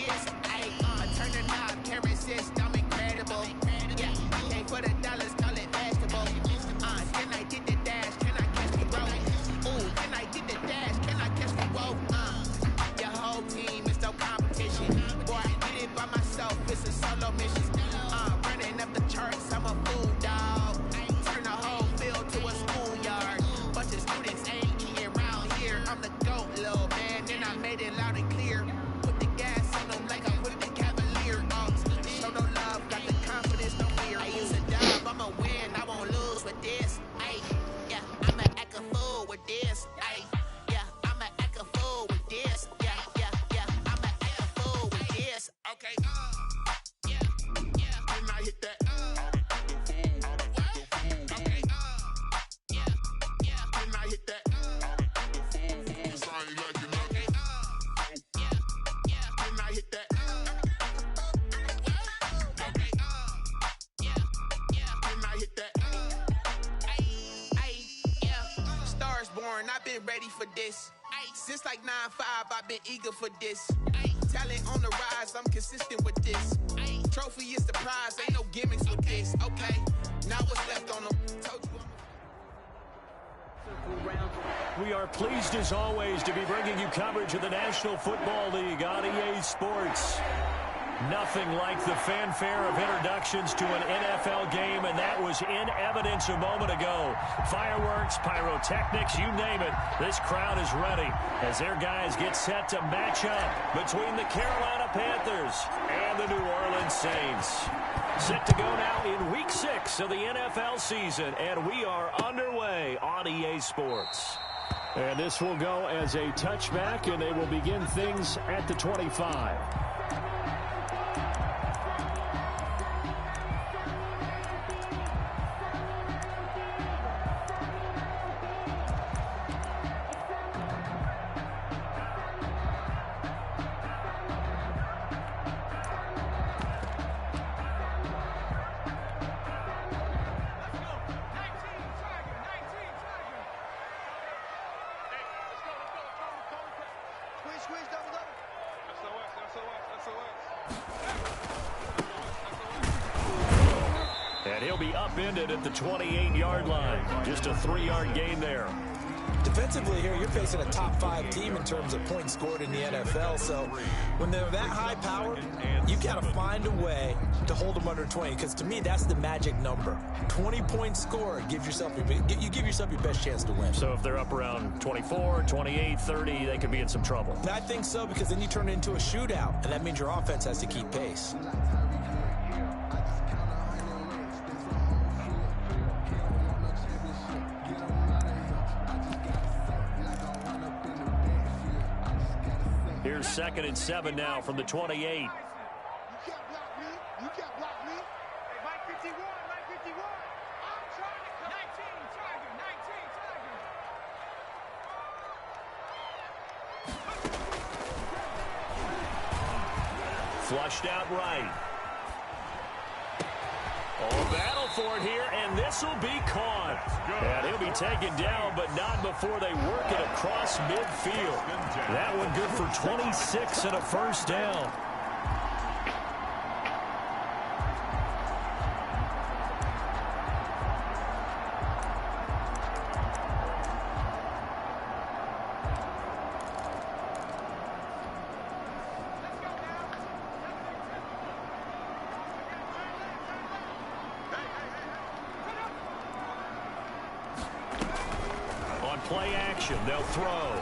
this. Turn the knob, camera assist, I'm incredible. Yeah, came for the dollars, call it vegetable. Can I get the dash? Can I catch the rope? Ooh, can I get the dash? Can I catch the rope? Your whole team is no competition. Boy, I did it by myself, it's a solo mission. Running up the charts, I'm a fool, dog. Turn the whole field to a schoolyard. Bunch of students ain't eating around here. I'm the GOAT, little man, and I made it loud and clear. Put the gas on them like I put the Cavalier. Show no love, got the confidence, no fear. I use a dub, I'ma win, I won't lose with this. Yeah, I'ma act a fool with this. Yeah, I'ma act a fool with this. Yeah, I'ma act a fool with this. Okay, yeah, can I hit that? Okay, yeah, can I hit that? Cause I ain't like it. Okay, yeah, can I hit that? Okay, yeah, can I hit that? Yeah, Stars born, I've been ready for this. Since like 9-5, I've been eager for this. Talent on the rise, I'm consistent with this. Trophy is the prize, ain't no gimmicks with this. Okay, now what's left on them? Told you We are pleased as always to be bringing you coverage of the National Football League on EA Sports. Nothing like the fanfare of introductions to an NFL game, and that was in evidence a moment ago. Fireworks, pyrotechnics, you name it. This crowd is ready as their guys get set to match up between the Carolina Panthers and the New Orleans Saints. Set to go now in Week 6 of the NFL season, and we are underway on EA Sports. And this will go as a touchback, and they will begin things at the 25. And he'll be upended at the 28-yard line. Just a 3-yard gain there. Defensively here, you're facing a top 5 team in terms of points scored in the NFL. So when they're that high powered, you got to find a way to hold them under 20. Because to me, that's the magic number. 20 points scored, you give yourself your best chance to win. So if they're up around 24, 28, 30, they could be in some trouble. I think so, because then you turn it into a shootout, and that means your offense has to keep pace. Here's 2nd and 7 now from the 28. You can't block me. You can't block me. Hey, Mike 51, Mike 51. I'm trying to come. 19, target, 19, target. Flushed out right. Oh, battle for it here, and this will be caught. And he'll be taken down, but not before they work it across midfield. That one good for 26 and a first down. Play action, they'll throw.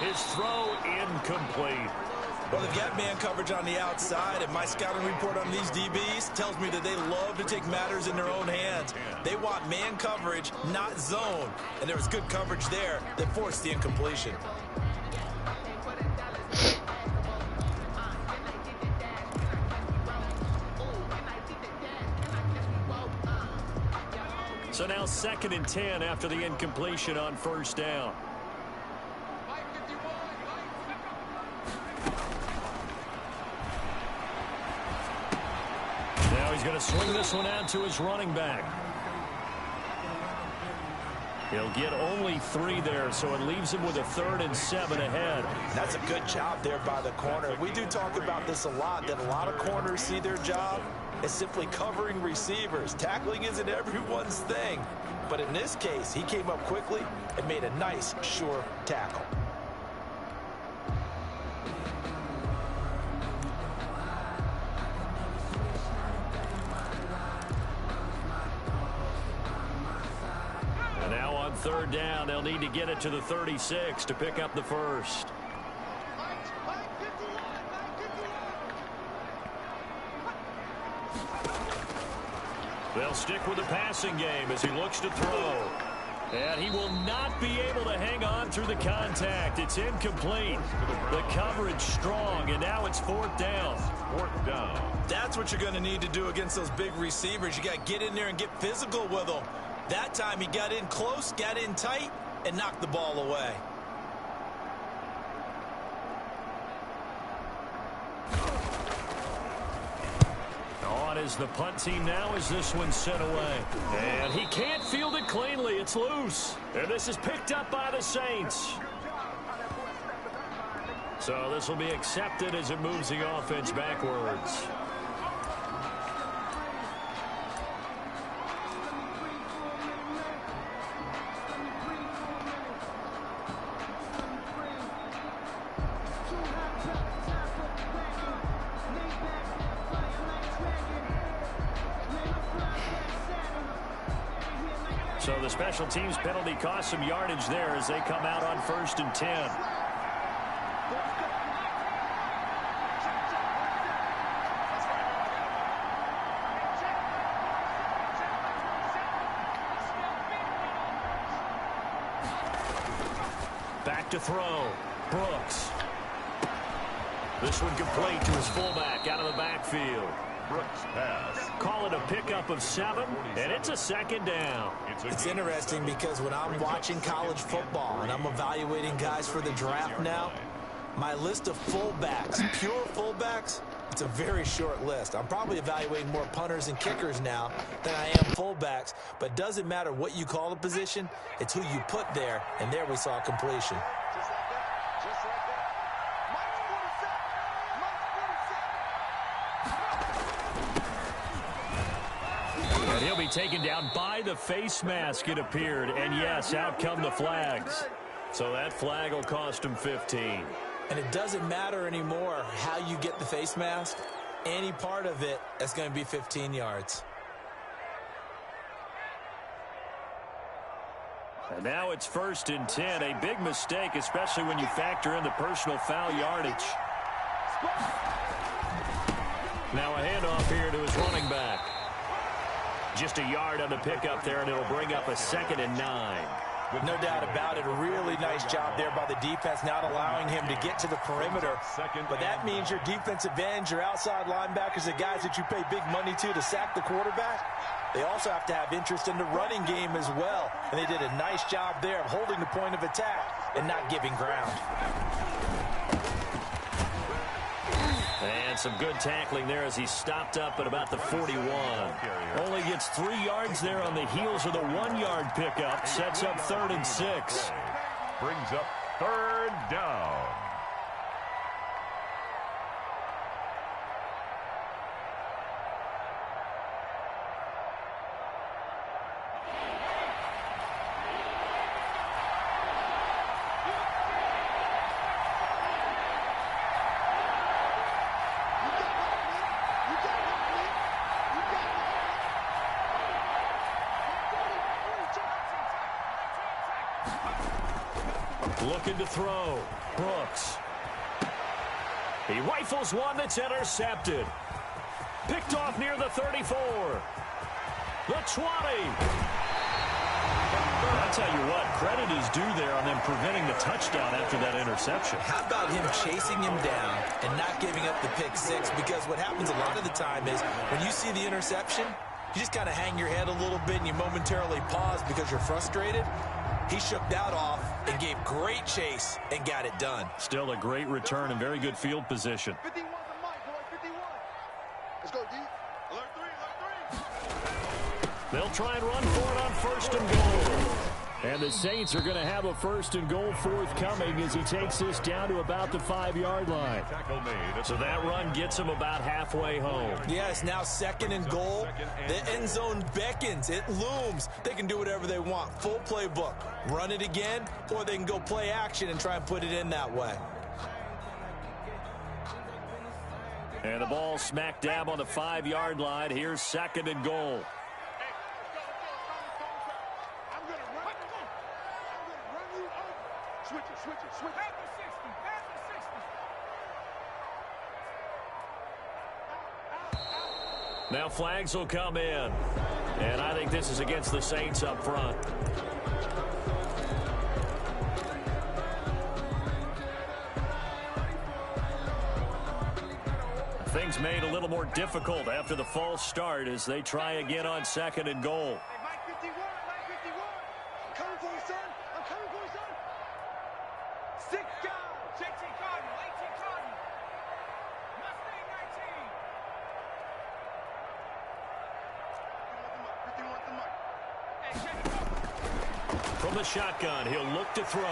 His throw incomplete. Well, they've got man coverage on the outside, and my scouting report on these DBs tells me that they love to take matters in their own hands. They want man coverage, not zone. And there was good coverage there that forced the incompletion. So now 2nd and 10 after the incompletion on first down. Now he's going to swing this one out to his running back. He'll get only 3 there, so it leaves him with a 3rd and 7 ahead. That's a good job there by the corner. We do talk about this a lot, that a lot of corners see their job as simply covering receivers. Tackling isn't everyone's thing. But in this case, he came up quickly and made a nice, sure tackle. And now on 3rd down, they'll need to get it to the 36 to pick up the first. They'll stick with the passing game as he looks to throw. And he will not be able to hang on through the contact. It's incomplete. The coverage strong, and now it's 4th down. 4th down. That's what you're going to need to do against those big receivers. You got to get in there and get physical with them. That time he got in close, got in tight, and knocked the ball away. On is the punt team now as this one's sent away. And he can't field it cleanly. It's loose. And this is picked up by the Saints. So this will be accepted as it moves the offense backwards. So the special teams penalty cost some yardage there as they come out on 1st and 10. Back to throw. Brooks. This one complete to his fullback out of the backfield. Brooks pass. Call it a pickup of 7, and it's a 2nd down. It's interesting because when I'm watching college football and I'm evaluating guys for the draft now, my list of fullbacks, pure fullbacks, it's a very short list. I'm probably evaluating more punters and kickers now than I am fullbacks, but it doesn't matter what you call the position, it's who you put there, and there we saw completion. And he'll be taken down by the face mask, it appeared. And yes, out come the flags. So that flag will cost him 15. And it doesn't matter anymore how you get the face mask. Any part of it is going to be 15 yards. And now it's 1st and 10. A big mistake, especially when you factor in the personal foul yardage. Now a handoff here to his running back. Just a yard on the pickup there, and it'll bring up a 2nd and 9. No doubt about it. A really nice job there by the defense, not allowing him to get to the perimeter. But that means your defensive ends, your outside linebackers, the guys that you pay big money to sack the quarterback, they also have to have interest in the running game as well. And they did a nice job there of holding the point of attack and not giving ground. And some good tackling there as he stopped up at about the 41. Only gets 3 yards there on the heels of the 1-yard pickup. Sets up 3rd and 6. Brings up 3rd down. Looking to throw. Brooks. He rifles one that's intercepted. Picked off near the 34. The 20. I'll tell you what, credit is due there on them preventing the touchdown after that interception. How about him chasing him down and not giving up the pick six? Because what happens a lot of the time is when you see the interception, you just kind of hang your head a little bit and you momentarily pause because you're frustrated. He shook that off and gave great chase and got it done. Still a great return and very good field position. 51 to Mike, boy, 51. Let's go, D. Alert 3, alert 3. They'll try and run for it on 1st and goal. And the Saints are going to have a 1st and goal forthcoming as he takes this down to about the 5-yard line. So that run gets him about halfway home. Yes, now 2nd and goal. The end zone beckons. It looms. They can do whatever they want. Full playbook. Run it again, or they can go play action and try and put it in that way. And the ball smack dab on the 5-yard line. Here's 2nd and goal. Switch it. Back to 60. Now flags will come in. And I think this is against the Saints up front. Things made a little more difficult after the false start as they try again on 2nd and goal. Hey, Mike 51. I'm coming for you, son. Six guys. JT Cardinal, 18 Cardinal. Mustang 19. 51 From the shotgun, he'll look to throw.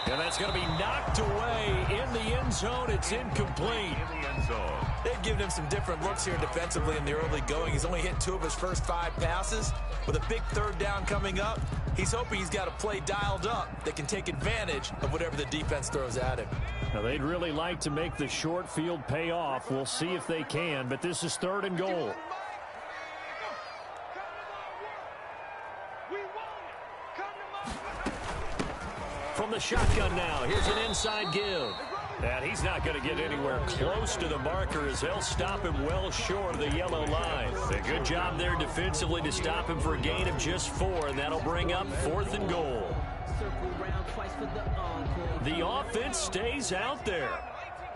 And that's going to be knocked away in the end zone. It's incomplete. In the end zone. They've given him some different looks here defensively in the early going. He's only hit 2 of his first 5 passes. With a big 3rd down coming up, he's hoping he's got a play dialed up that can take advantage of whatever the defense throws at him. Now, they'd really like to make the short field pay off. We'll see if they can, but this is 3rd and goal. From the shotgun now, here's an inside give. And he's not going to get anywhere close to the marker as they'll stop him well short of the yellow line. A good job there defensively to stop him for a gain of just 4, and that'll bring up 4th and goal. The offense stays out there.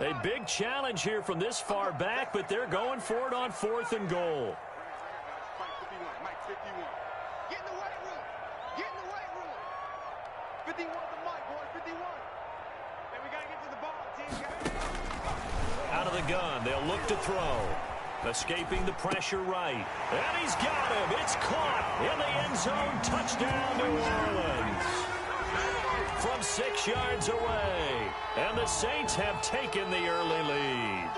A big challenge here from this far back, but they're going for it on 4th and goal. Mike 51. Get in the weight room. 51 the Mike, boys. 51. And we got to get to the ball, team. Out of the gun, they'll look to throw. Escaping the pressure right. And he's got him. It's caught in the end zone. Touchdown, New Orleans. From 6 yards away. And the Saints have taken the early lead.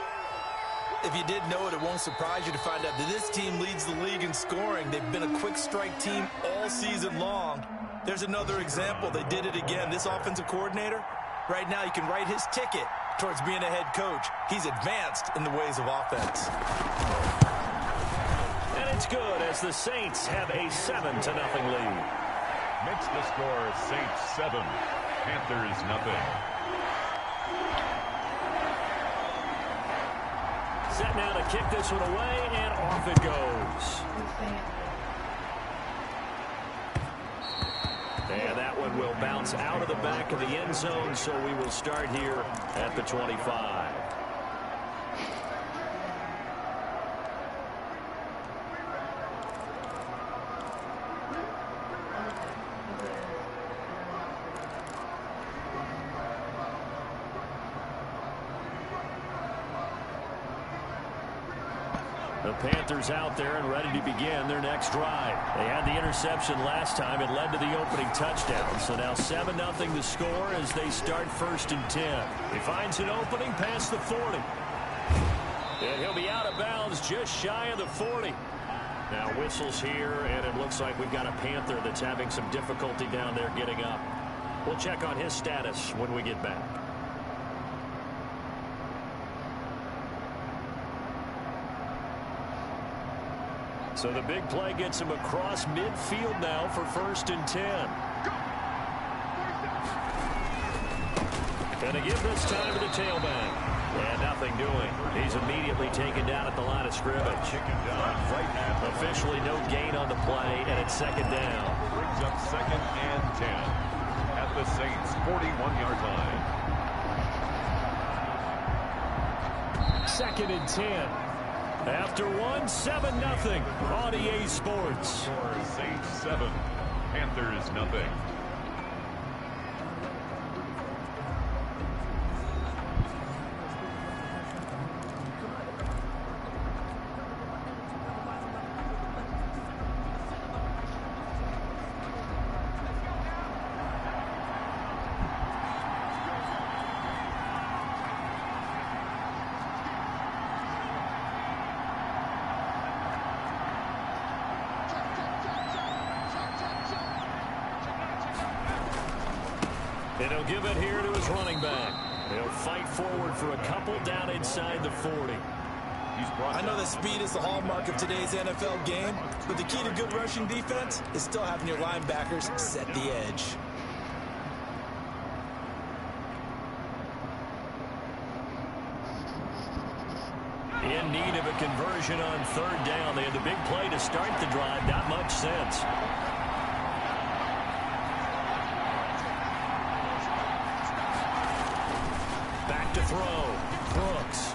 If you didn't know it, it won't surprise you to find out that this team leads the league in scoring. They've been a quick strike team all season long. There's another example. They did it again. This offensive coordinator, right now you can write his ticket towards being a head coach. He's advanced in the ways of offense. And it's good as the Saints have a 7-0 lead. Makes the score Saints 7, Panthers nothing. Set now to kick this one away, and off it goes. And that one will bounce out of the back of the end zone, so we will start here at the 25. The Panthers out there and ready to begin their next drive. They had the interception last time. It led to the opening touchdown. So now 7-0 the score as they start 1st and 10. He finds an opening past the 40. And he'll be out of bounds just shy of the 40. Now whistles here, and it looks like we've got a Panther that's having some difficulty down there getting up. We'll check on his status when we get back. So the big play gets him across midfield now for 1st and 10. And to give this time to the tailback. And nothing doing. He's immediately taken down at the line of scrimmage. Officially no gain on the play, and it's 2nd down. Brings up 2nd and 10 at the Saints' 41-yard line. 2nd and 10. After 7-0 on EA Sports. Score Saints 7, Panthers nothing. And he'll give it here to his running back. He'll fight forward for a couple down inside the 40. I know that speed is the hallmark of today's NFL game, but the key to good rushing defense is still having your linebackers set the edge. In need of a conversion on third down. They had the big play to start the drive. Not much sense. Back to throw. Brooks.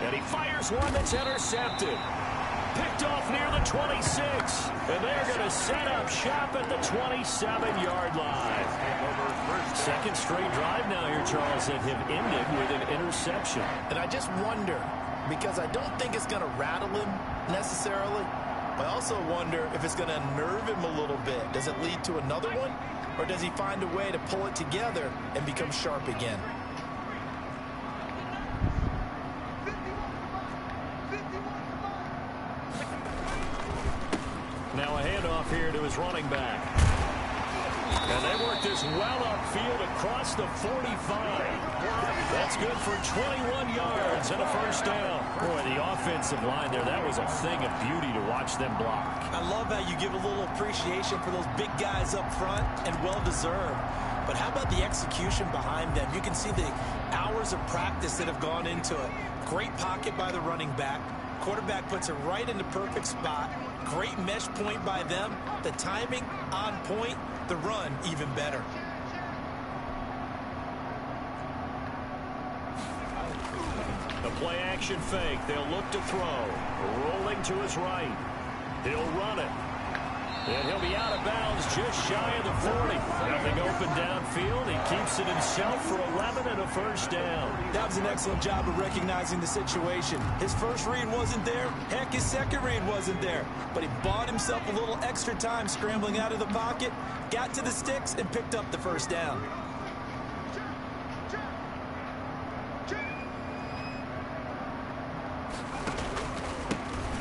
And he fires one that's intercepted. Picked off near the 26. And they're going to set up shop at the 27-yard line. Second straight drive now here, Charles, that have ended with an interception. And I just wonder, because I don't think it's going to rattle him necessarily, I also wonder if it's going to unnerve him a little bit. Does it lead to another one? Or does he find a way to pull it together and become sharp again? Now a handoff here to his running back. And they work this well upfield across the 45. That's good for 21 yards and a first down. Boy, the offensive line there, that was a thing of beauty to watch them block. I love how you give a little appreciation for those big guys up front, and well-deserved. But how about the execution behind them? You can see the hours of practice that have gone into it. Great pocket by the running back. Quarterback puts it right in the perfect spot. Great mesh point by them. The timing on point. The run even better. The play action fake. They'll look to throw. Rolling to his right. He'll run it. And he'll be out of bounds just shy of the 40. Nothing open downfield. He keeps it himself for 11 and a first down. That was an excellent job of recognizing the situation. His first read wasn't there. Heck, his second read wasn't there. But he bought himself a little extra time scrambling out of the pocket, got to the sticks, and picked up the first down.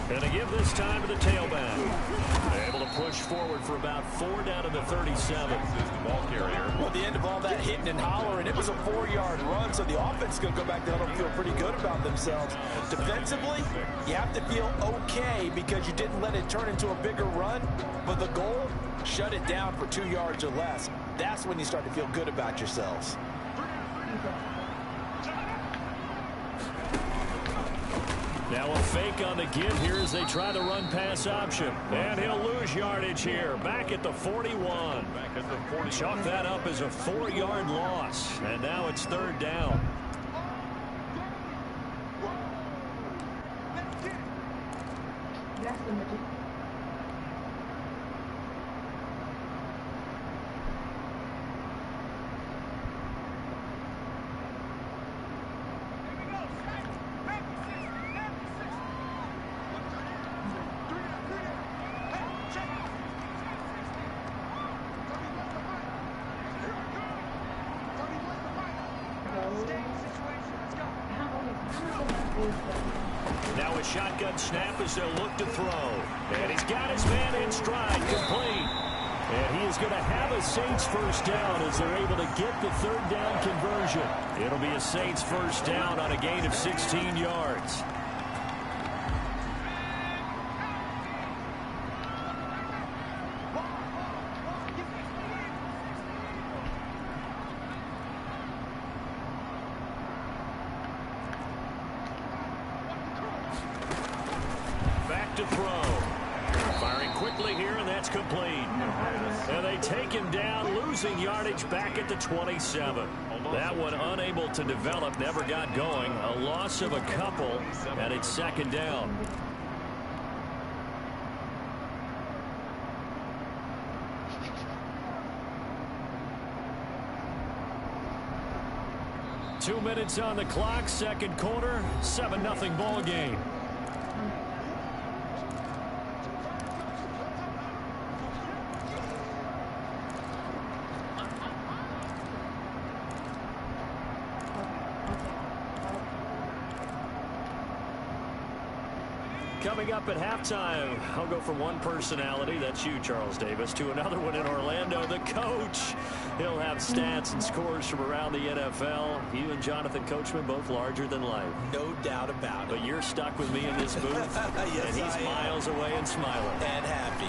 And to give this time to the tailback. Able to push forward for about 4 down to the 37. Ball carrier. Well, at the end of all that hitting and hollering, it was a 4-yard run, so the offense is going to go back down and feel pretty good about themselves. Defensively, you have to feel okay because you didn't let it turn into a bigger run, but the goal, shut it down for 2 yards or less. That's when you start to feel good about yourselves. Now a fake on the give here as they try the run-pass option. And he'll lose yardage here. Back at the 41. Back at the 40. Chalk that up as a 4-yard loss. And now it's third down. Now a shotgun snap as they'll look to throw. And he's got his man in stride, complete. And he is going to have a Saints first down as they're able to get the third down conversion. It'll be a Saints first down on a gain of 16 yards. To throw. Firing quickly here, and that's complete. And they take him down, losing yardage back at the 27. That one unable to develop, never got going. A loss of a couple, and it's second down. Two minutes on the clock, second quarter, 7-0 ball game. Coming up at halftime, I'll go from one personality, that's you, Charles Davis, to another one in Orlando, the coach. He'll have stats and scores from around the NFL. You and Jonathan Coachman both larger than life. No doubt about it. But you're stuck with me in this booth, yes, and he's miles away and smiling. And happy.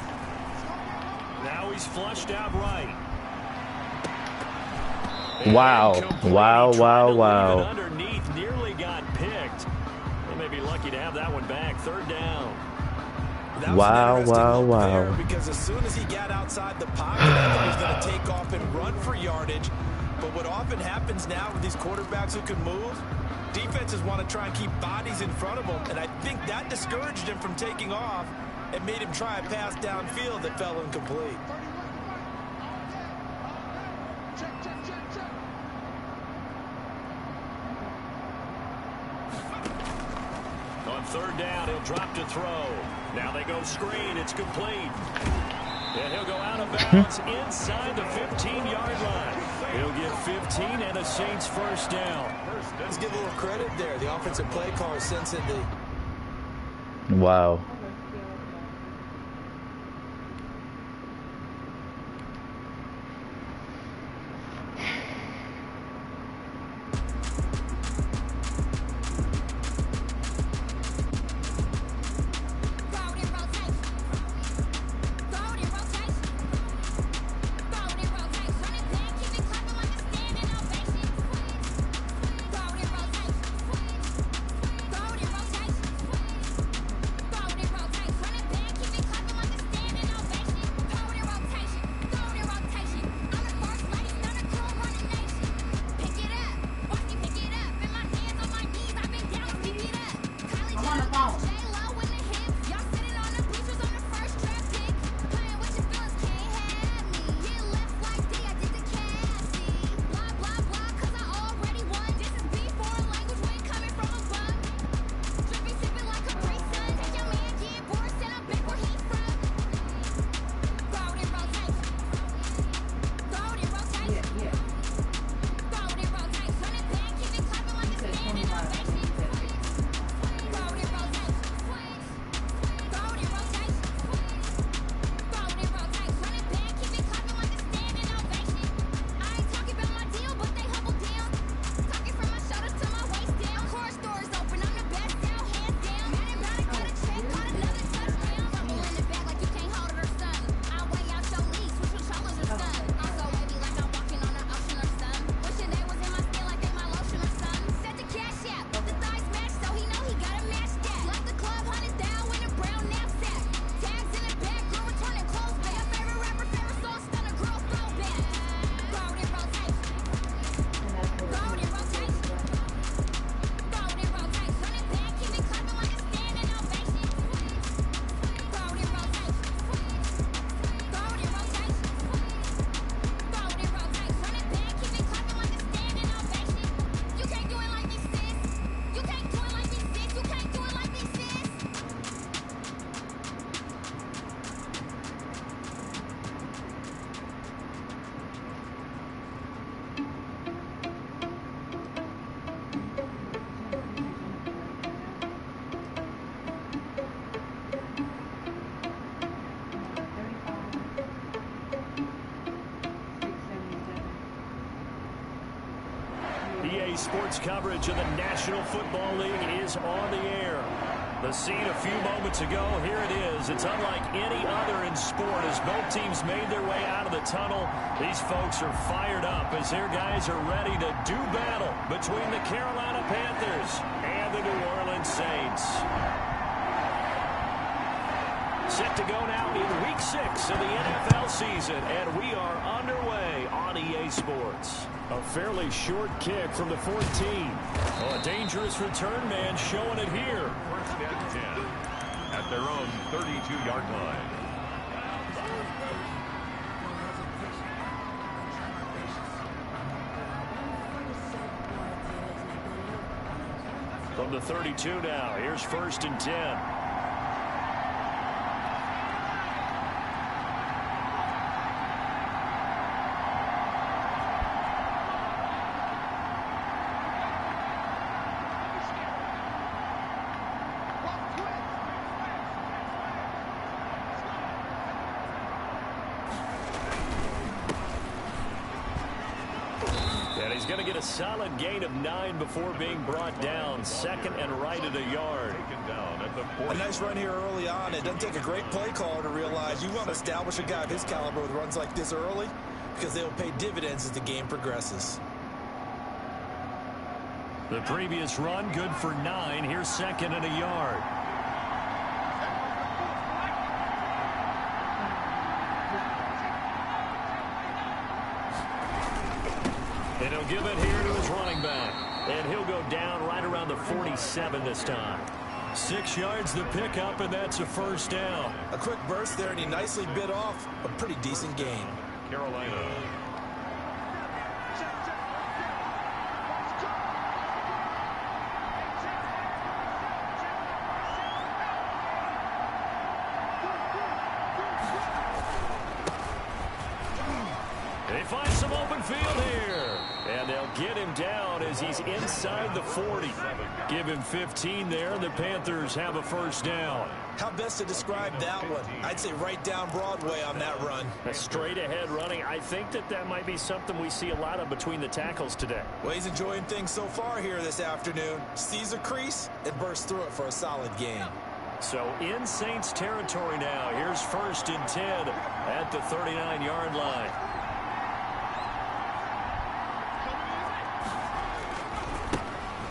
Now he's flushed out right. Wow. Wow. Underneath, nearly got picked. They may be lucky to have that one back. Third down. Wow. Because as soon as he got outside the pocket, I thought he was going to take off and run for yardage. But what often happens now with these quarterbacks who can move, defenses want to try and keep bodies in front of them. And I think that discouraged him from taking off and made him try a pass downfield that fell incomplete. On third down, he'll drop to throw. Now they go screen. It's complete. And he'll go out of bounds inside the 15-yard line. He'll get 15 and a Saints first down. Let's give a little credit there. The offensive play caller sensing the... Wow. EA Sports coverage of the National Football League is on the air. The scene a few moments ago, here it is. It's unlike any other in sport as both teams made their way out of the tunnel. These folks are fired up as their guys are ready to do battle between the Carolina Panthers and the New Orleans Saints. Set to go now in Week 6 of the NFL season, and we are underway on EA Sports. A fairly short kick from the 14. Oh, a dangerous return man showing it here. First and 10 at their own 32-yard line. From the 32 now, here's first and 10. he's going to get a solid gain of 9 before being brought down. Second and right at a yard. A nice run here early on. It doesn't take a great play caller to realize you want to establish a guy of his caliber with runs like this early, because they will pay dividends as the game progresses. The previous run good for 9. Here's second and a yard. And he'll give it here to his running back. And he'll go down right around the 47 this time. 6 yards the pickup, and that's a first down. A quick burst there, and he nicely bit off a pretty decent gain. Carolina. They find some open field here. And they'll get him down as he's inside the 40. Give him 15 there, and the Panthers have a first down. How best to describe that one? I'd say right down Broadway on that run. A straight-ahead running. I think that might be something we see a lot of between the tackles today. Well, he's enjoying things so far here this afternoon. Sees a crease and bursts through it for a solid gain. So in Saints territory now. Here's first and 10 at the 39-yard line.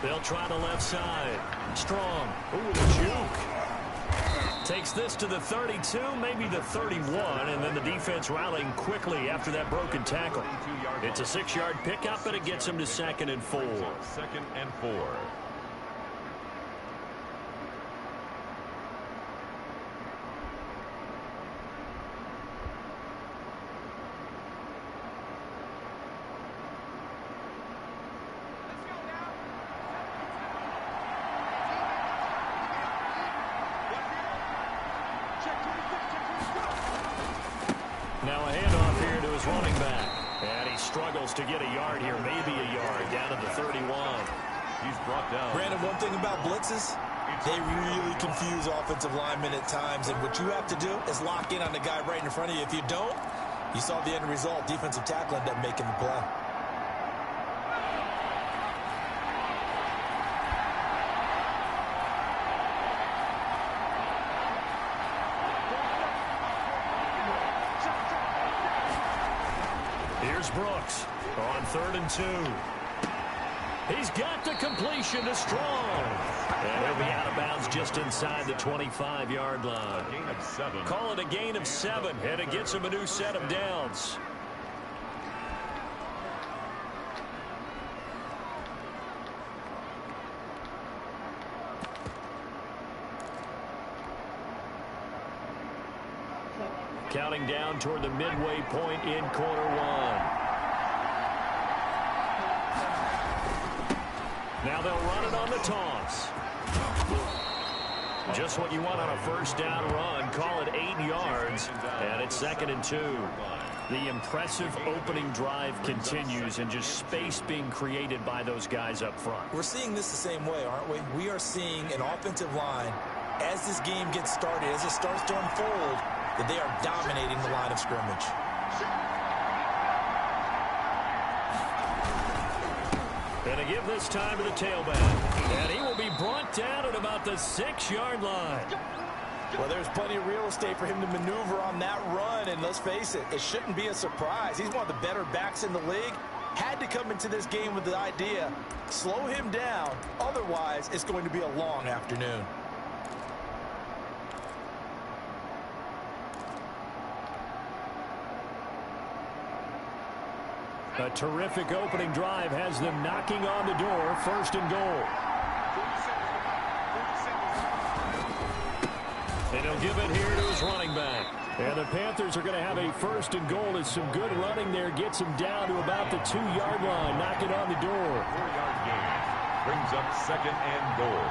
They'll try the left side. Strong. Ooh, the juke. Takes this to the 32, maybe the 31, and then the defense rallying quickly after that broken tackle. It's a 6-yard pickup, but it gets him to second and 4. Second and 4. Now a handoff here to his running back. And he struggles to get a yard here, maybe a yard, down to the 31. He's brought down. Brandon, one thing about blitzes, they really confuse offensive linemen at times, and what you have to do is lock in on the guy right in front of you. If you don't, you saw the end result. Defensive tackle ended up making the play. Here's Brooks on 3rd and 2. He's got the completion to Strong. And he'll be out of bounds just inside the 25-yard line. Gain of 7. Call it a gain of 7, and it gets him a new set of downs. Counting down toward the midway point in quarter 1. Now they'll run it on the toss. Just what you want on a first down run. Call it 8 yards, and it's 2nd and 2. The impressive opening drive continues, and just space being created by those guys up front. We're seeing this the same way, aren't we? We are seeing an offensive line, as this game gets started, as it starts to unfold, that they are dominating the line of scrimmage. And to give this time to the tailback. And he will be brought down at about the 6-yard line. Well, there's plenty of real estate for him to maneuver on that run, and let's face it, it shouldn't be a surprise. He's one of the better backs in the league. Had to come into this game with the idea, slow him down, otherwise it's going to be a long afternoon. A terrific opening drive has them knocking on the door. 1st and goal. And he'll give it here to his running back. And the Panthers are going to have a 1st and goal as some good running there gets him down to about the 2-yard line. Knocking on the door. 4-yard gain. Brings up 2nd and goal.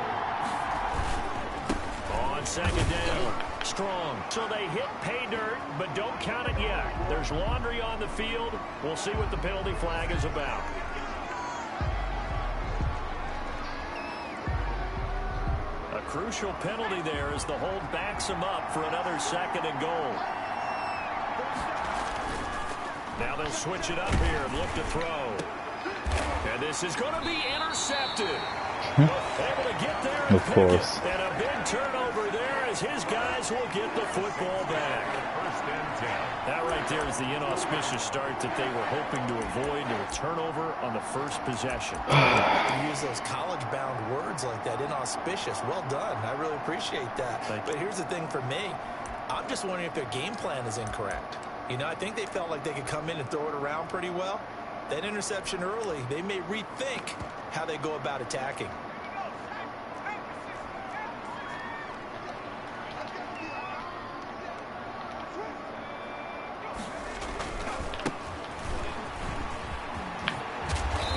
On 2nd down. Strong. So they hit pay dirt, but don't count it yet. There's laundry on the field. We'll see what the penalty flag is about. A crucial penalty there as the hold backs him up for another 2nd and goal. Now they'll switch it up here and look to throw. And this is going to be intercepted. Able to get there and Of course. And a big turnover there as his guys will get the football back. First and 10. That right there is the inauspicious start that they were hoping to avoid, to a turnover on the first possession. You use those college-bound words like that, inauspicious. Well done. I really appreciate that. But here's the thing for me. I'm just wondering if their game plan is incorrect. You know, I think they felt like they could come in and throw it around pretty well. That interception early, they may rethink how they go about attacking.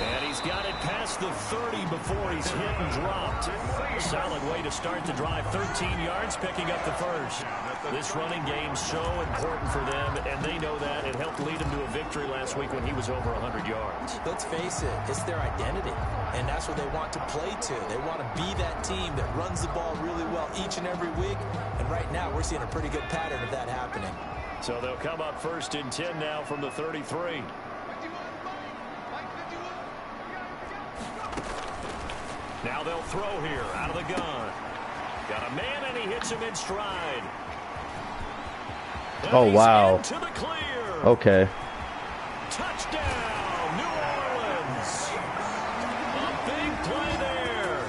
And he's got it past the 30 before he's hit and dropped. Solid way to start the drive. 13 yards, picking up the first. This running game's so important for them, and they know that. It helped lead him to a victory last week when he was over 100 yards. Let's face it, it's their identity, and that's what they want to play to. They want to be that team that runs the ball really well each and every week, and right now we're seeing a pretty good pattern of that happening. So they'll come up first and 10 now from the 33. Now they'll throw here out of the gun. Got a man, and he hits him in stride. And Oh, wow. to the clear. Okay. Touchdown, New Orleans. A big play there.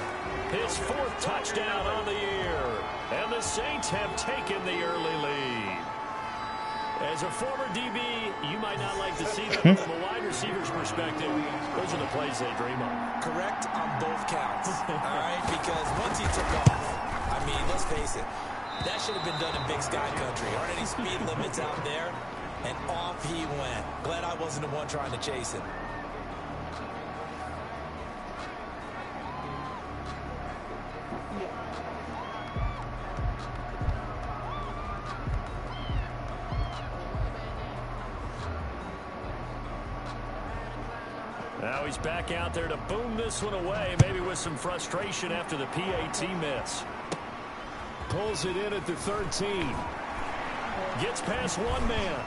His fourth touchdown on the year. And the Saints have taken the early lead. As a former DB, you might not like to see that, but from a wide receiver's perspective, those are the plays they dream of. Correct on both counts, all right? Because once he took off, I mean, let's face it, that should have been done in Big Sky Country. Aren't any speed limits out there? And off he went. Glad I wasn't the one trying to chase him. Now he's back out there to boom this one away, maybe with some frustration after the PAT miss. Pulls it in at the 13. Gets past one man.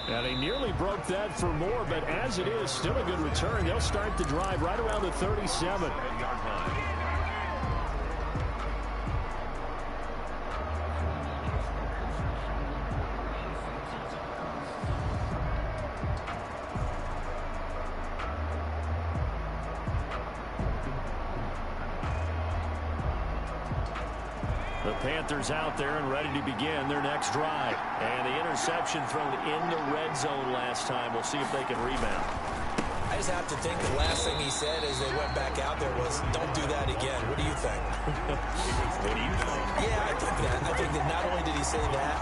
And he nearly broke that for more, but as it is, still a good return. They'll start the drive right around the 37. The Panthers out there and ready to begin their next drive. And the interception thrown in the red zone last time. We'll see if they can rebound. I just have to think the last thing he said as they went back out there was, don't do that again. What do you think? What do you think? Yeah, I think that. I think that not only did he say that,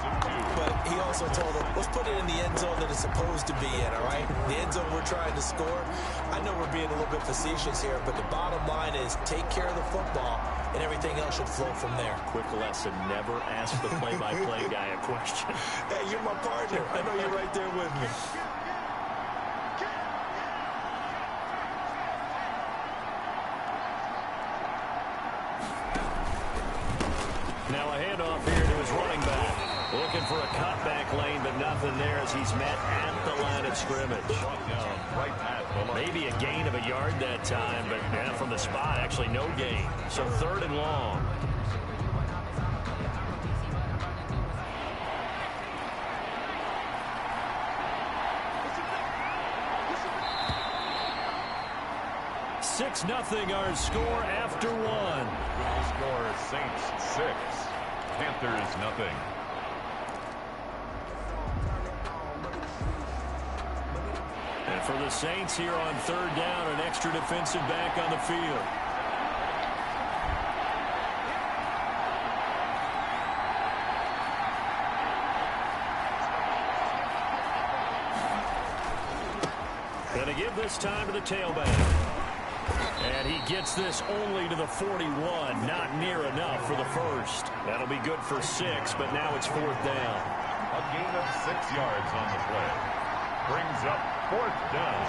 but he also told them, let's put it in the end zone that it's supposed to be in, all right? The end zone we're trying to score. I know we're being a little bit facetious here, but the bottom line is take care of the football, and everything else should flow from there. Quick lesson, never ask the play-by-play guy a question. Hey, you're my partner. I know you're right there with me. Now a handoff here to his running back. Looking for a cutback lane, but nothing there as he's met at the line of scrimmage. Maybe a gain of a yard that time, but from the spot, actually no gain. So 3rd and long. Nothing our score after one. Score Saints 6, Panthers nothing. And for the Saints here on 3rd down, an extra defensive back on the field. Going to give this time to the tailback. And he gets this only to the 41. Not near enough for the first. That'll be good for 6, but now it's 4th down. A gain of 6 yards on the play. Brings up 4th down.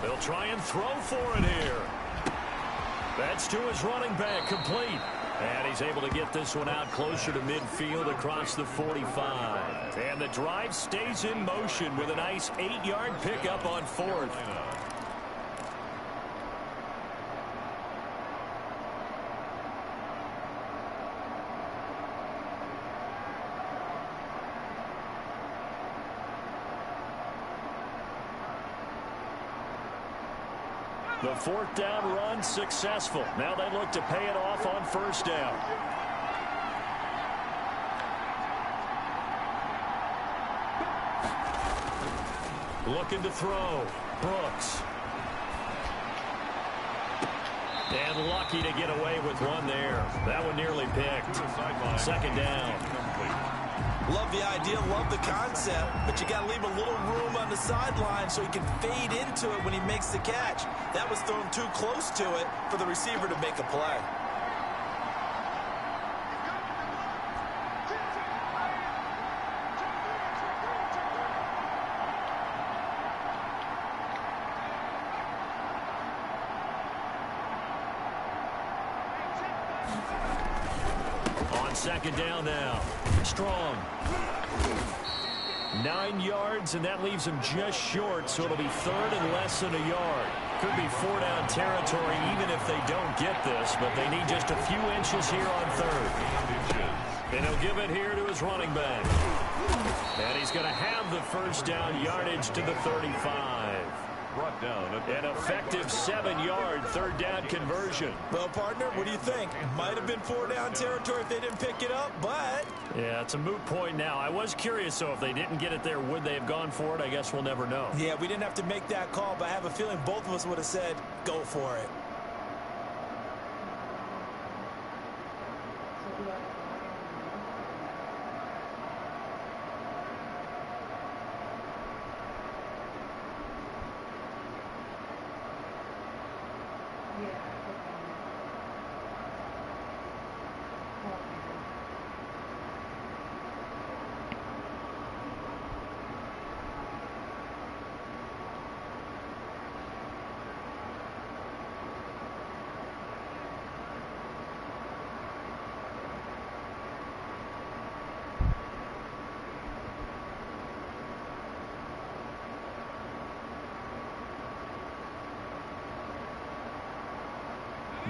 They'll try and throw for it here. That's to his running back, complete. And he's able to get this one out closer to midfield across the 45. And the drive stays in motion with a nice 8-yard pickup on 4th. The 4th down run successful. Now they look to pay it off on 1st down. Looking to throw. Brooks. And lucky to get away with one there. That one nearly picked. 2nd down. Love the idea, love the concept, but you got to leave a little room on the sideline so he can fade into it when he makes the catch. That was thrown too close to it for the receiver to make a play. On 2nd down now. Strong. 9 yards, and that leaves him just short, so it'll be 3rd and less than a yard. Could be 4-down territory even if they don't get this, but they need just a few inches here on 3rd. And he'll give it here to his running back. And he's going to have the 1st down yardage to the 35. Brought down An effective 7-yard 3rd down conversion. Well, partner, what do you think? Might have been 4-down territory if they didn't pick it up, but... Yeah, it's a moot point now. I was curious, so if they didn't get it there, would they have gone for it? I guess we'll never know. Yeah, we didn't have to make that call, but I have a feeling both of us would have said, go for it.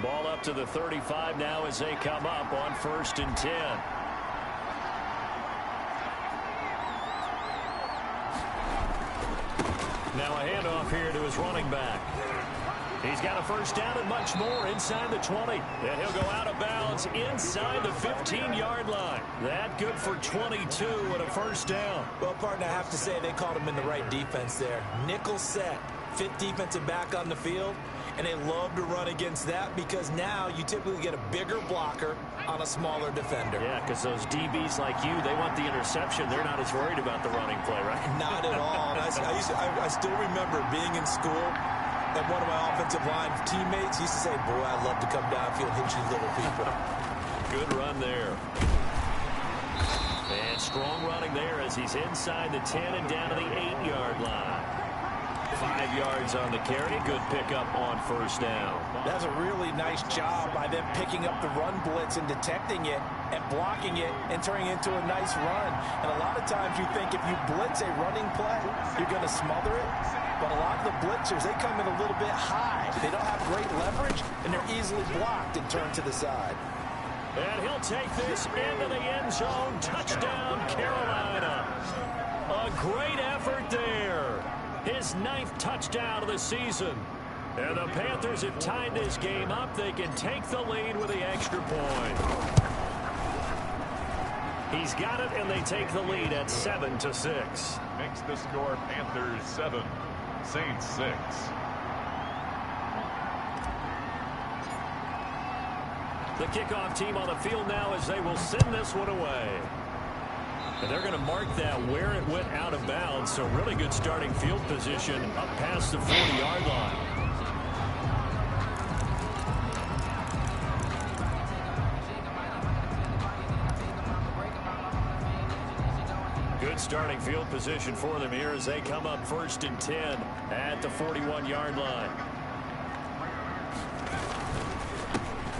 Ball up to the 35 now as they come up on 1st and 10. Now a handoff here to his running back. He's got a 1st down and much more inside the 20. And he'll go out of bounds inside the 15-yard line. That good for 22 and a 1st down. Well, partner, I have to say they called him in the right defense there. Nickel set, fit defensive back on the field. And they love to run against that because now you typically get a bigger blocker on a smaller defender. Yeah, because those DBs like you, they want the interception. They're not as worried about the running play, right? Not at all. And I still remember being in school, and one of my offensive line teammates used to say, boy, I'd love to come downfield and hit you little people. Good run there. And strong running there as he's inside the 10 and down to the 8-yard line. 5 yards on the carry. Good pickup on 1st down. That's a really nice job by them picking up the run blitz and detecting it and blocking it and turning it into a nice run. And a lot of times you think if you blitz a running play, you're going to smother it. But a lot of the blitzers, they come in a little bit high. They don't have great leverage, and they're easily blocked and turned to the side. And he'll take this into the end zone. Touchdown, Carolina. A great effort there. His 9th touchdown of the season. And the Panthers have tied this game up. They can take the lead with the extra point. He's got it, and they take the lead at 7-6. Makes the score Panthers 7, Saints 6. The kickoff team on the field now as they will send this one away. And they're going to mark that where it went out of bounds. So really good starting field position up past the 40-yard line. Good starting field position for them here as they come up 1st and 10 at the 41-yard line.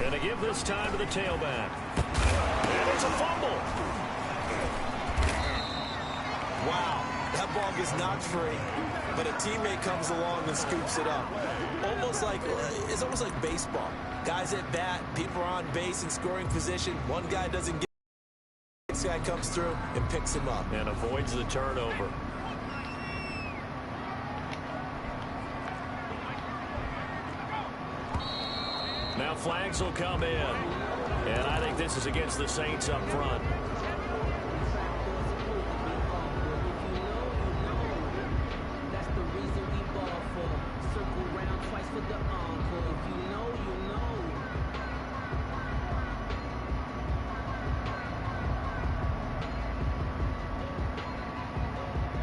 And they give this time to the tailback. And it's a fumble. Wow, that ball gets knocked free, but a teammate comes along and scoops it up. It's almost like baseball. Guys at bat, people are on base in scoring position. One guy doesn't get it. Next guy comes through and picks him up. And avoids the turnover. Now flags will come in. And I think this is against the Saints up front.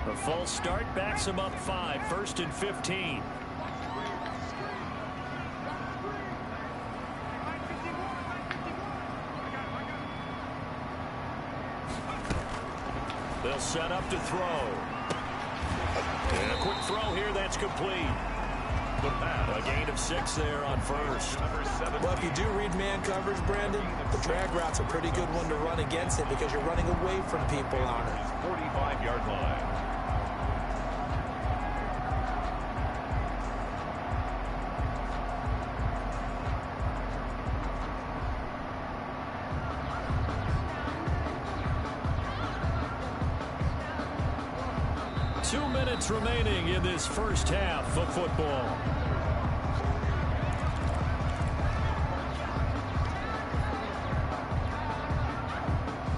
A false start backs him up 5, 1st and 15. They'll set up to throw. And a quick throw here, that's complete. A gain of 6 there on first. Well, if you do read man coverage, Brandon, the drag route's a pretty good one to run against it because you're running away from people on it. 45-yard line. Remaining in this first half of football.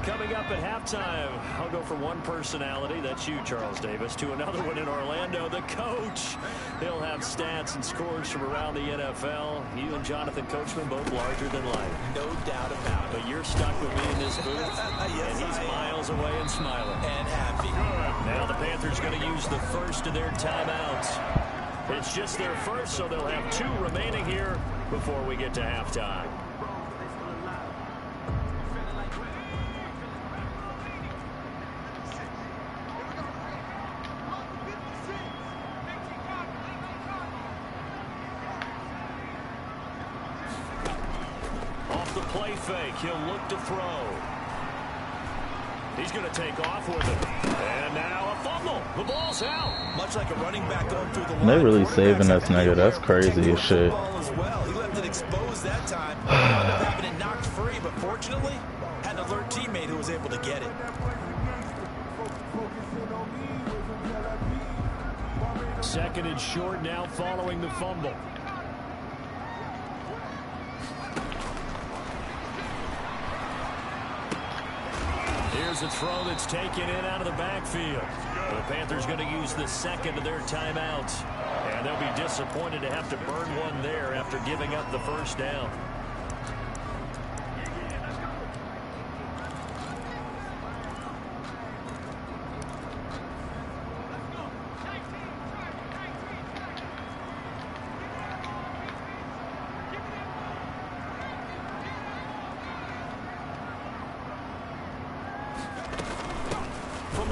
Coming up at halftime, I'll go from one personality, that's you, Charles Davis, to another one in Orlando, the coach. He'll have stats and scores from around the NFL. You and Jonathan Coachman both larger than life. No doubt about it. But you're stuck with me in this booth, yes, and he's miles away and smiling. And happy. Now the Panthers going to use the first of their timeouts. It's just their first, so they'll have 2 remaining here before we get to halftime. Off the play fake, he'll look to throw. He's going to take off with it. And now a fumble. The ball's out. Much like a running back going through the line. They really saving us, nigga. That's crazy as shit. He left it exposed that time. Having it knocked free, but fortunately, had an alert teammate who was able to get it. Second and short now following the fumble. Here's a throw that's taken in out of the backfield. The Panthers going to use the second of their timeouts. And they'll be disappointed to have to burn one there after giving up the first down.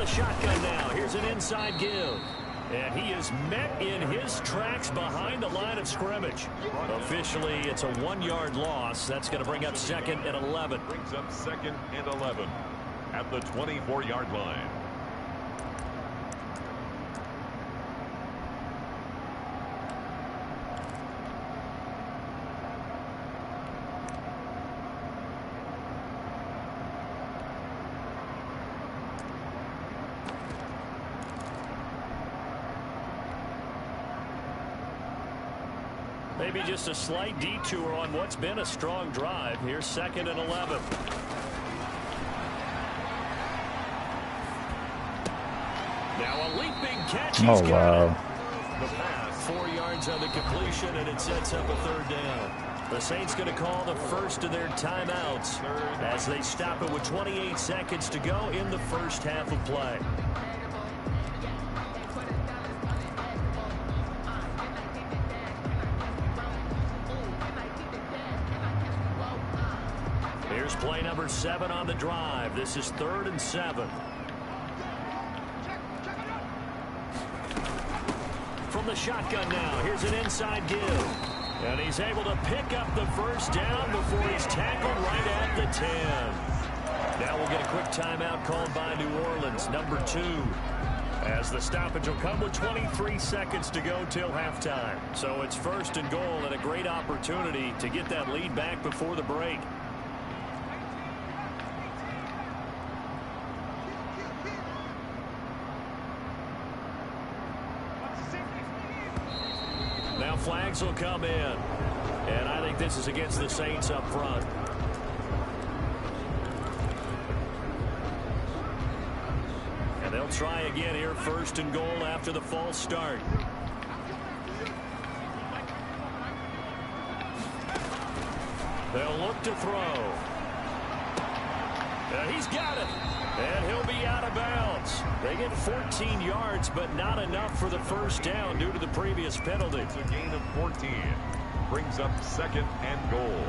Shotgun now. Here's an inside give. And he is met in his tracks behind the line of scrimmage. Officially, it's a 1-yard loss. That's going to bring up 2nd and 11. Brings up 2nd and 11 at the 24-yard line. Maybe just a slight detour on what's been a strong drive. Here's 2nd and 11. Now a leaping catch. Oh, wow. The pass, 4 yards on the completion, and it sets up a 3rd down. The Saints going to call the first of their timeouts as they stop it with 28 seconds to go in the first half of play. Here's play number 7 on the drive. This is 3rd and 7. From the shotgun now, here's an inside give. And he's able to pick up the first down before he's tackled right at the 10. Now we'll get a quick timeout called by New Orleans, number 2. As the stoppage will come with 23 seconds to go till halftime. So it's 1st and goal and a great opportunity to get that lead back before the break. Now flags will come in. And I think this is against the Saints up front. And they'll try again here, 1st and goal after the false start. They'll look to throw. He's got it. And he'll be out of bounds. They get 14 yards, but not enough for the first down due to the previous penalty. It's a gain of 14. Brings up 2nd and goal.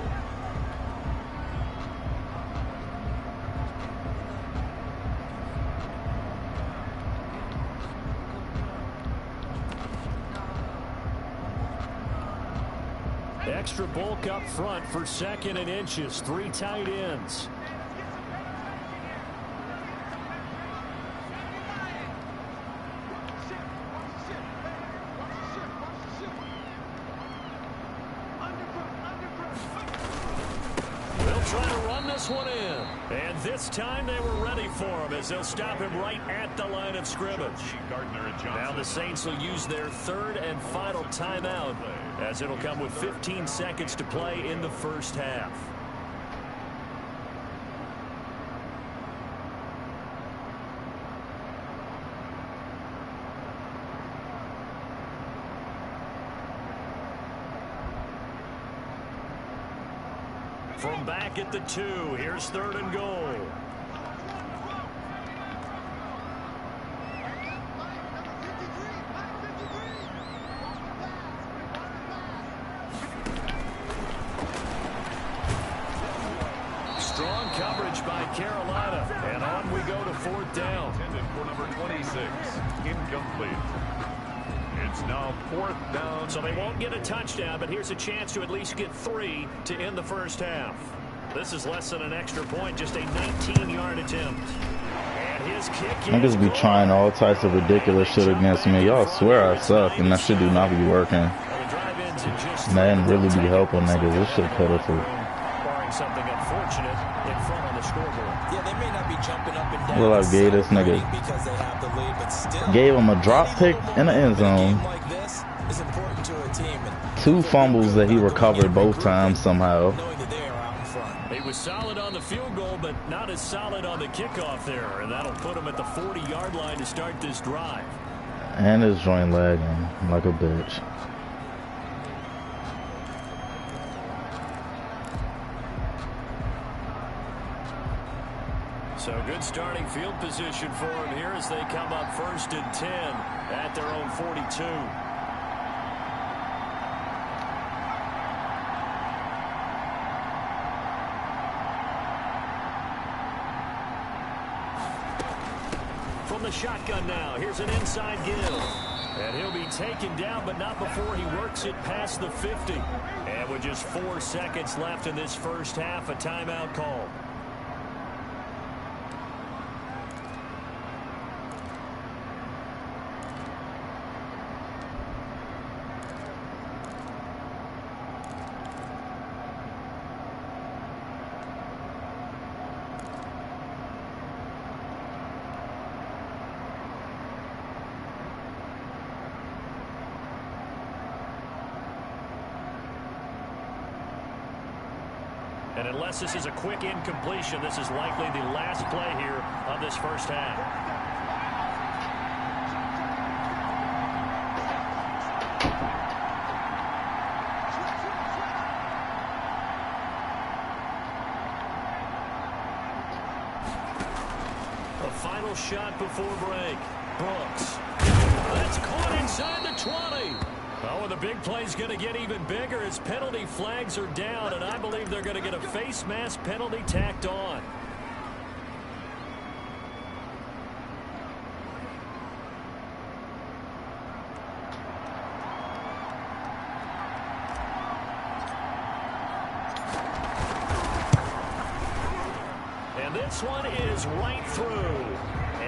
Extra bulk up front for 2nd and inches. 3 tight ends. They'll try to run this one in. And this time they were ready for him as they'll stop him right at the line of scrimmage. Now the Saints will use their 3rd and final timeout as it'll come with 15 seconds to play in the first half. From back at the 2, here's 3rd and goal. Strong coverage by Carolina. And on we go to 4th down. Intended for number 26. Incomplete. It's now 4th down. So they won't get a touchdown, but here's a chance to at least get 3 to end the first half. This is less than an extra point, just a 19-yard attempt. And his kick Niggas be trying all types of ridiculous shit against me. Y'all swear I suck, and that shit do not be working. Man, really be helping niggas. This shit pitiful. Barring something unfortunate in front on the scoreboard. Yeah, they may not be jumping up and down. Look like gave this nigga, because they have the lead, but still, gave him a drop pick in the end zone. like this is important to a team. And 2 fumbles that he recovered both times somehow. knowing that they are out in front. He was solid on the field goal, but not as solid on the kickoff there. And that'll put him at the 40-yard line to start this drive. And his joint lagging like a bitch. So good starting field position for him here as they come up 1st and 10 at their own 42. From the shotgun now, here's an inside give. And he'll be taken down, but not before he works it past the 50. And with just 4 seconds left in this first half, a timeout call. And unless this is a quick incompletion, this is likely the last play here of this first half. A final shot before break. Brooks. That's caught inside the 20. Oh, and the big play's going to get even bigger as penalty flags are down, and I believe they're going to get a face mask penalty tacked on. this one is right through.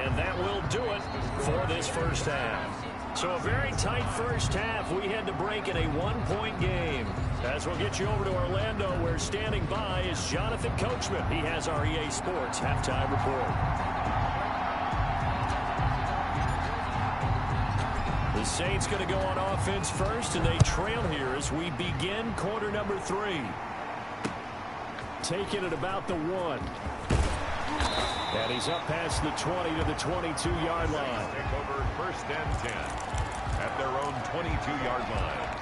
And that will do it for this first half. So a very tight first half. We had to break in a one-point game. As we'll get you over to Orlando, where standing by is Jonathan Coachman. He has our EA Sports halftime report. The Saints going to go on offense first, and they trail here as we begin quarter number 3. Taking it about the 1. And he's up past the 20 to the 22-yard line. Take over first and 10 at their own 22-yard line.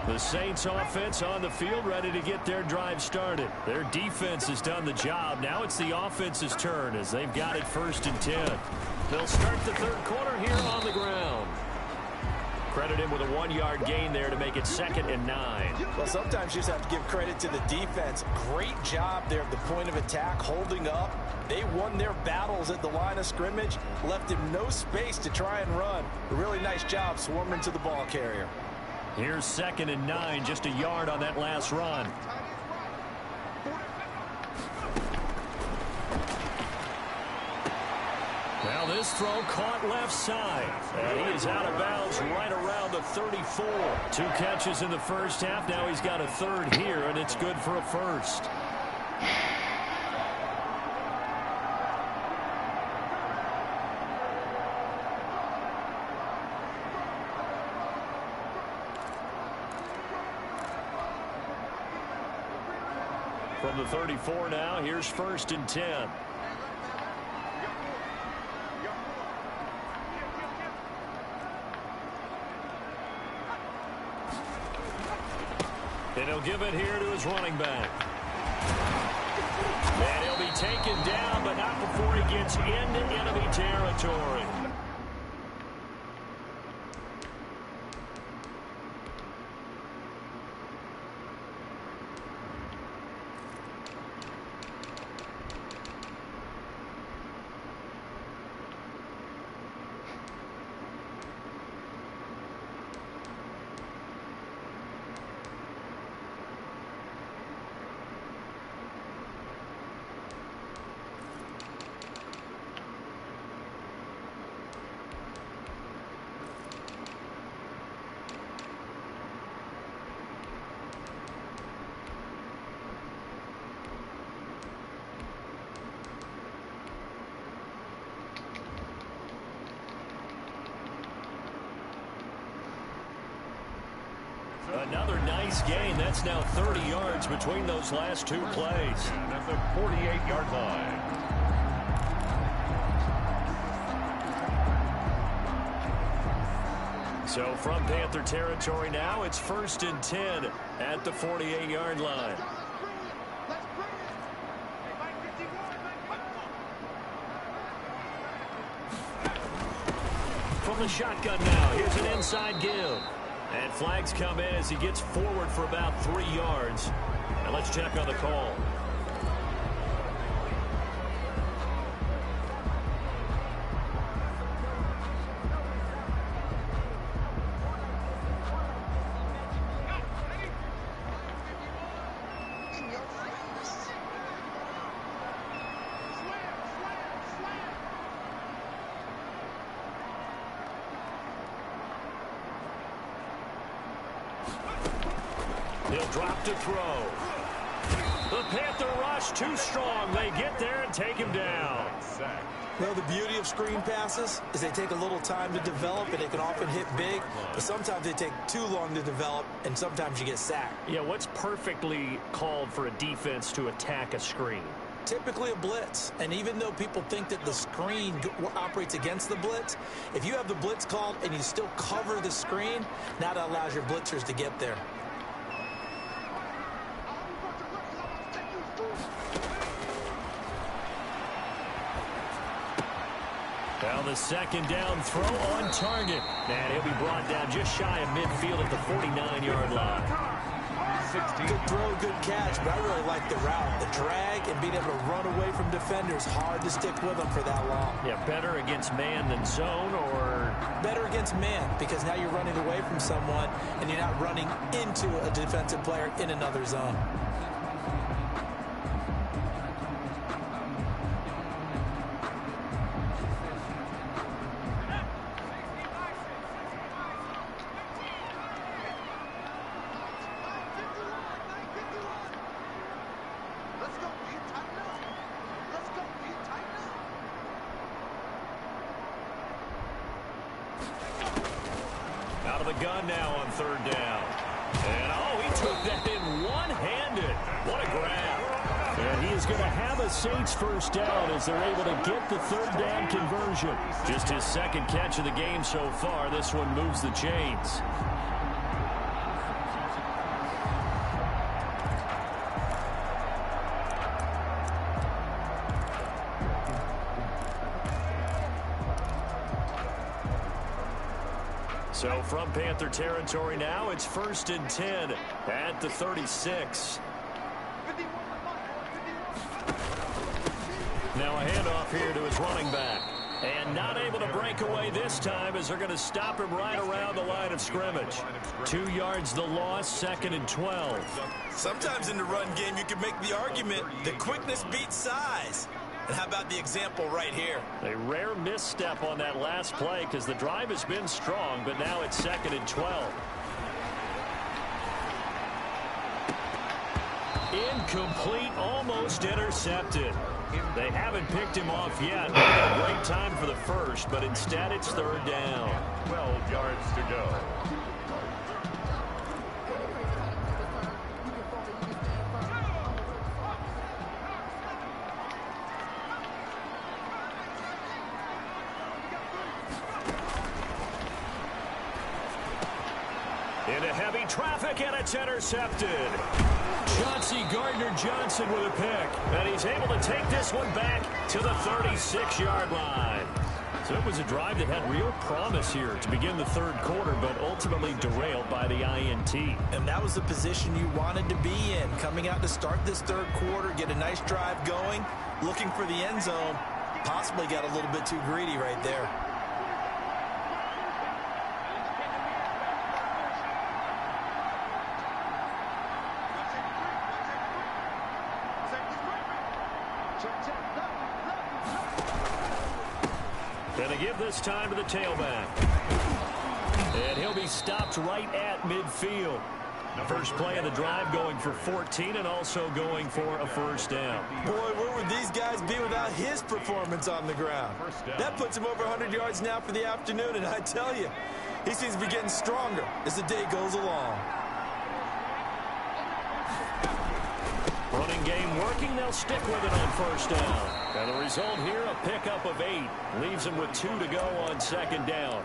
The Saints offense on the field, ready to get their drive started. Their defense has done the job. Now it's the offense's turn as they've got it first and 10. They'll start the third quarter here on the ground. Credit him with a 1-yard gain there to make it 2nd and 9. Well, sometimes you just have to give credit to the defense. Great job there at the point of attack, holding up. They won their battles at the line of scrimmage, left him no space to try and run. A really nice job swarming to the ball carrier. Here's 2nd and 9, just a yard on that last run. Now this throw caught left side. And he is out of bounds right around the 34. 2 catches in the first half. Now he's got a third here, and it's good for a first. From the 34 now, here's 1st and 10. And he'll give it here to his running back. And he'll be taken down, but not before he gets into enemy territory. Another nice gain. That's now 30 yards between those last 2 plays. And at the 48-yard line. So from Panther territory now, it's 1st and 10 at the 48-yard line. From the shotgun now, here's an inside give. And flags come in as he gets forward for about 3 yards. And let's check on the call. He'll drop to throw. The Panther rush too strong. They get there and take him down. Well, the beauty of screen passes is they take a little time to develop, and they can often hit big, but sometimes they take too long to develop, and sometimes you get sacked. Yeah, what's perfectly called for a defense to attack a screen? Typically a blitz, and even though people think that the screen operates against the blitz, if you have the blitz called and you still cover the screen, now that allows your blitzers to get there. Now the 2nd down throw on target. And he'll be brought down just shy of midfield at the 49-yard line. 16. Good throw, good catch, but I really like the route. The drag and being able to run away from defenders, hard to stick with them for that long. Yeah, better against man than zone, or better against man, because now you're running away from someone and you're not running into a defensive player in another zone. out of the gun now on third down. And, oh, he took that in one-handed. What a grab. And he is going to have a Saints first down as they're able to get the third down conversion. Just his second catch of the game so far. This one moves the chains. So from Panther territory now, it's 1st and 10 at the 36. Now a handoff here to his running back. And not able to break away this time as they're going to stop him right around the line of scrimmage. 2 yards the loss, 2nd and 12. Sometimes in the run game you can make the argument that quickness beats size. And how about the example right here? A rare misstep on that last play because the drive has been strong, but now it's 2nd and 12. Incomplete, almost intercepted. They haven't picked him off yet. A great time for the first, but instead it's third down. 12 yards to go. Into heavy traffic, and it's intercepted. Chauncey Gardner-Johnson with a pick. And he's able to take this one back to the 36-yard line. So it was a drive that had real promise here to begin the third quarter, but ultimately derailed by the INT. And that was the position you wanted to be in. Coming out to start this third quarter, get a nice drive going, looking for the end zone. Possibly got a little bit too greedy right there. Gonna give this time to the tailback. And he'll be stopped right at midfield. First play of the drive going for 14 and also going for a first down. Boy, where would these guys be without his performance on the ground? That puts him over 100 yards now for the afternoon, and I tell you, he seems to be getting stronger as the day goes along. Running game working, they'll stick with it on first down. And the result here, a pickup of 8. Leaves him with 2 to go on second down.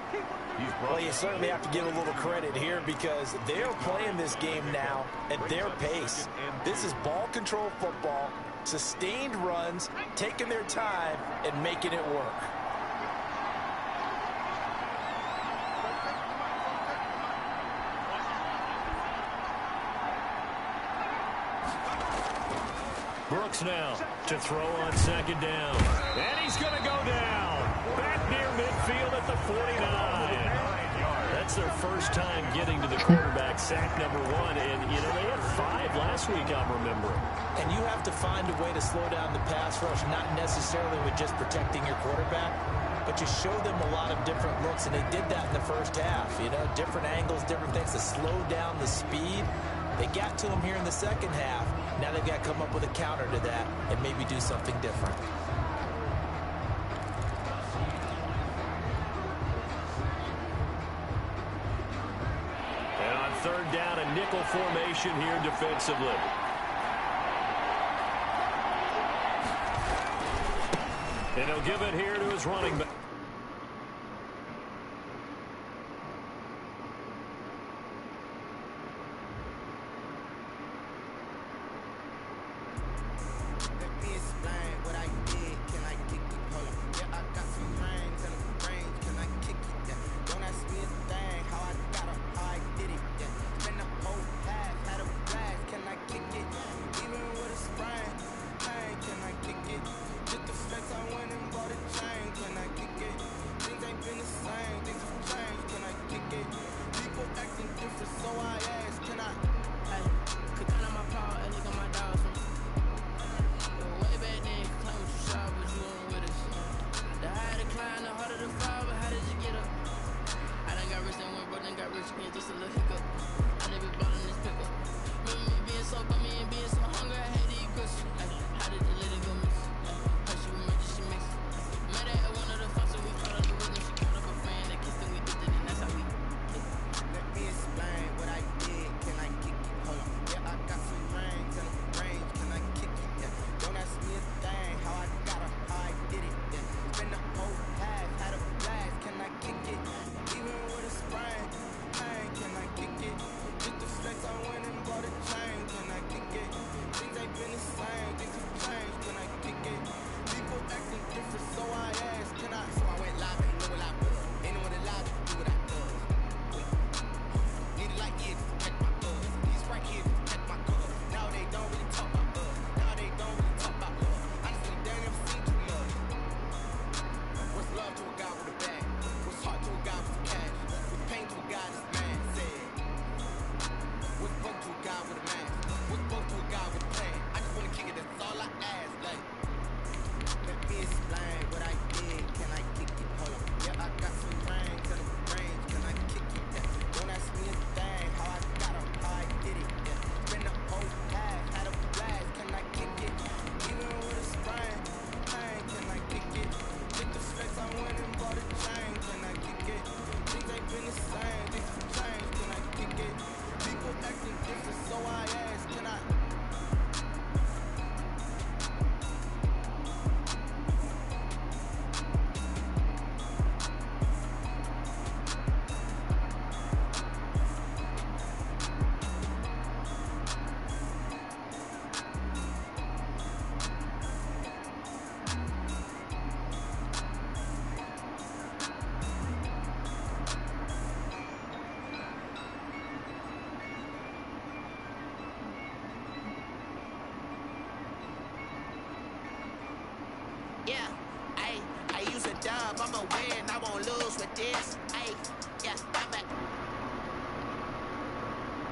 Well, you certainly have to give a little credit here because they're playing this game now at their pace. This is ball control football, sustained runs, taking their time and making it work. Brooks now to throw on second down. And he's going to go down. Back near midfield at the 49. That's their first time getting to the quarterback, sack number 1. And, you know, they had 5 last week, I'm remembering. And you have to find a way to slow down the pass rush, not necessarily with just protecting your quarterback, but you show them a lot of different looks, and they did that in the first half. You know, different angles, different things to slow down the speed. They got to him here in the second half. Now they've got to come up with a counter to that and maybe do something different. And on third down, a nickel formation here defensively. And he'll give it here to his running back. dub, I'ma win, I won't lose with this.